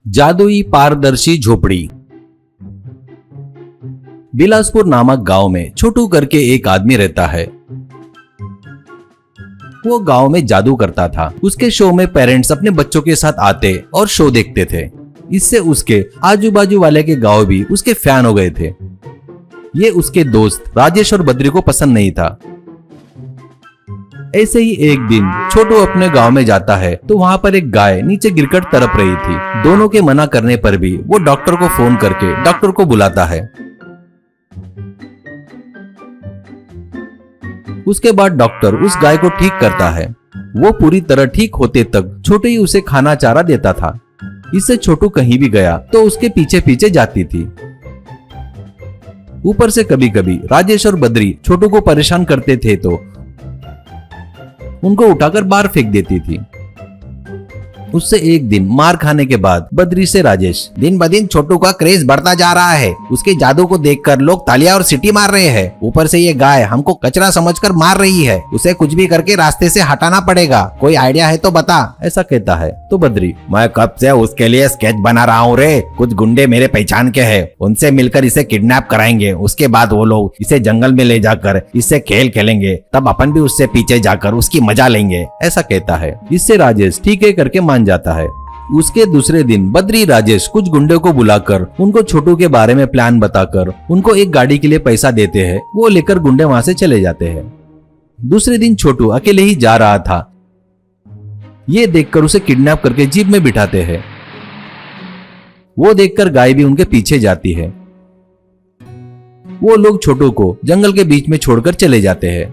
जादुई पारदर्शी झोपड़ी। बिलासपुर नामक गांव में छोटू करके एक आदमी रहता है। वो गांव में जादू करता था। उसके शो में पेरेंट्स अपने बच्चों के साथ आते और शो देखते थे। इससे उसके आजू बाजू वाले के गांव भी उसके फैन हो गए थे। ये उसके दोस्त राजेश और बद्री को पसंद नहीं था। ऐसे ही एक दिन छोटू अपने गांव में जाता है तो वहां पर एक गाय नीचे गिरकर तड़प रही थी। दोनों के मना करने पर भी वो डॉक्टर को फोन करके डॉक्टर को बुलाता है। उसके बाद डॉक्टर उस गाय को ठीक करता है। वो पूरी तरह ठीक होते तक छोटू ही उसे खाना चारा देता था। इससे छोटू कहीं भी गया तो उसके पीछे पीछे जाती थी। ऊपर से कभी कभी राजेश और बद्री छोटू को परेशान करते थे तो उनको उठाकर बाहर फेंक देती थी। उससे एक दिन मार खाने के बाद बद्री से राजेश, दिन ब दिन छोटू का क्रेज बढ़ता जा रहा है। उसके जादू को देखकर लोग तालियां और सीटी मार रहे हैं। ऊपर से ये गाय हमको कचरा समझकर मार रही है। उसे कुछ भी करके रास्ते से हटाना पड़ेगा। कोई आइडिया है तो बता। ऐसा कहता है तो बद्री, मैं कब से उसके लिए स्केच बना रहा हूँ रे। कुछ गुंडे मेरे पहचान के हैं। उनसे मिलकर इसे किडनैप कराएंगे। उसके बाद वो लोग इसे जंगल में ले जाकर इससे खेल खेलेंगे। तब अपन भी उससे पीछे जाकर उसकी मजा लेंगे। ऐसा कहता है। इससे राजेश ठीक है करके मान जाता है। उसके दूसरे दिन बद्री राजेश कुछ गुंडों को बुलाकर उनको छोटू के बारे में प्लान बताकर उनको एक गाड़ी के लिए पैसा देते हैं। वो लेकर गुंडे वहां से चले जाते हैं। दूसरे दिन छोटू अकेले ही जा रहा था। ये देखकर उसे किडनैप करके जीप में बिठाते हैं। वो देखकर गाय भी उनके पीछे जाती है। वो लोग छोटू को जंगल के बीच में छोड़कर चले जाते हैं।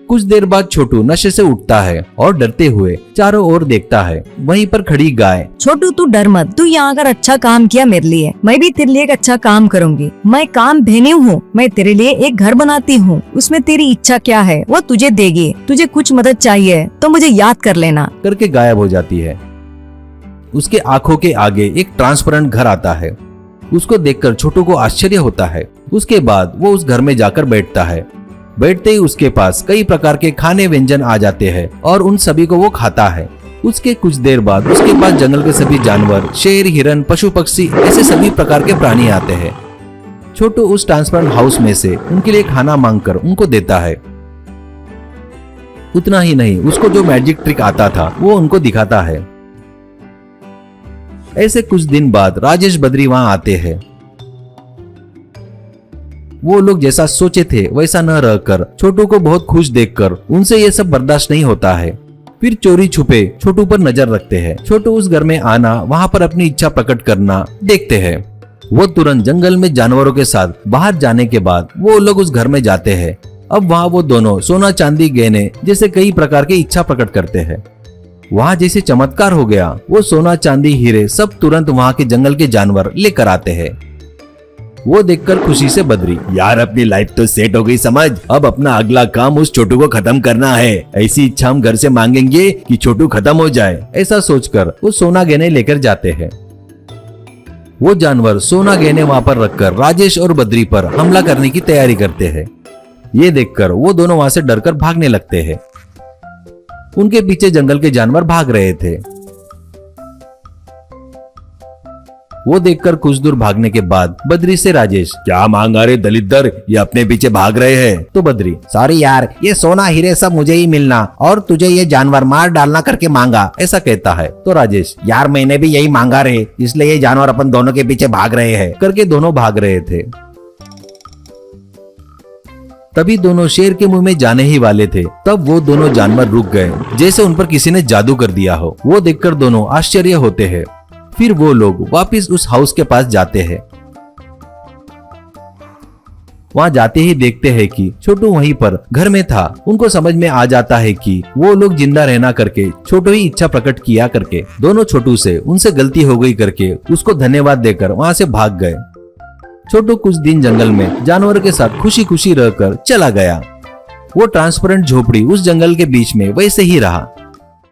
कुछ देर बाद छोटू नशे से उठता है और डरते हुए चारों ओर देखता है। वहीं पर खड़ी गाय, छोटू तू डर मत। तू यहाँ आकर अच्छा काम किया मेरे लिए। मैं भी तेरे लिए एक अच्छा काम करूँगी। मैं काम भेनी हूँ। मैं तेरे लिए एक घर बनाती हूँ। उसमें तेरी इच्छा क्या है वो तुझे देगी। तुझे कुछ मदद चाहिए तो मुझे याद कर लेना करके गायब हो जाती है। उसके आंखों के आगे एक ट्रांसपेरेंट घर आता है। उसको देखकर छोटू को आश्चर्य होता है। उसके बाद वो उस घर में जाकर बैठता है। बैठते ही उसके पास कई प्रकार के खाने व्यंजन आ जाते हैं और उन सभी को वो खाता है। उसके कुछ देर बाद उसके पास जंगल के सभी जानवर, शेर, हिरन, पशु पक्षी, ऐसे सभी प्रकार के प्राणी आते हैं। छोटू उस ट्रांसपेरेंट हाउस में से उनके लिए खाना मांगकर उनको देता है। उतना ही नहीं, उसको जो मैजिक ट्रिक आता था वो उनको दिखाता है। ऐसे कुछ दिन बाद राजेश बद्री वहां आते हैं। वो लोग जैसा सोचे थे वैसा न रहकर छोटू को बहुत खुश देखकर उनसे ये सब बर्दाश्त नहीं होता है। फिर चोरी छुपे छोटू पर नजर रखते हैं। छोटू उस घर में आना, वहां पर अपनी इच्छा प्रकट करना देखते हैं। वो तुरंत जंगल में जानवरों के साथ बाहर जाने के बाद वो लोग उस घर में जाते हैं। अब वहां वो दोनों सोना, चांदी, गहने जैसे कई प्रकार की इच्छा प्रकट करते हैं। वहां जैसे चमत्कार हो गया। वो सोना, चांदी, हीरे सब तुरंत वहां के जंगल के जानवर लेकर आते हैं। वो देखकर खुशी से बद्री, यार अपनी लाइफ तो सेट हो गई समझ। अब अपना अगला काम उस छोटू को खत्म करना है। ऐसी इच्छा हम घर से मांगेंगे कि छोटू खत्म हो जाए। ऐसा सोचकर वो सोना गहने लेकर जाते हैं। वो जानवर सोना गहने वहां पर रखकर राजेश और बद्री पर हमला करने की तैयारी करते हैं। ये देखकर वो दोनों वहां से डरकर भागने लगते हैं। उनके पीछे जंगल के जानवर भाग रहे थे। वो देखकर कुछ दूर भागने के बाद बद्री से राजेश, क्या मांगा रे दलिद्दर, ये अपने पीछे भाग रहे हैं। तो बद्री, सॉरी यार, ये सोना हीरे सब मुझे ही मिलना और तुझे ये जानवर मार डालना करके मांगा। ऐसा कहता है। तो राजेश, यार मैंने भी यही मांगा रे, इसलिए ये जानवर अपन दोनों के पीछे भाग रहे हैं। करके दोनों भाग रहे थे। तभी दोनों शेर के मुंह में जाने ही वाले थे। तब वो दोनों जानवर रुक गए, जैसे उन पर किसी ने जादू कर दिया हो। वो देखकर दोनों आश्चर्य होते हैं। फिर वो लोग वापस उस हाउस के पास जाते हैं। वहां जाते ही देखते हैं कि छोटू वहीं पर घर में था। उनको समझ में आ जाता है कि वो लोग जिंदा रहना करके छोटू ही इच्छा प्रकट किया करके दोनों छोटू से उनसे गलती हो गई करके उसको धन्यवाद देकर वहां से भाग गए। छोटू कुछ दिन जंगल में जानवरों के साथ खुशी खुशी रहकर चला गया। वो ट्रांसपेरेंट झोपड़ी उस जंगल के बीच में वैसे ही रहा।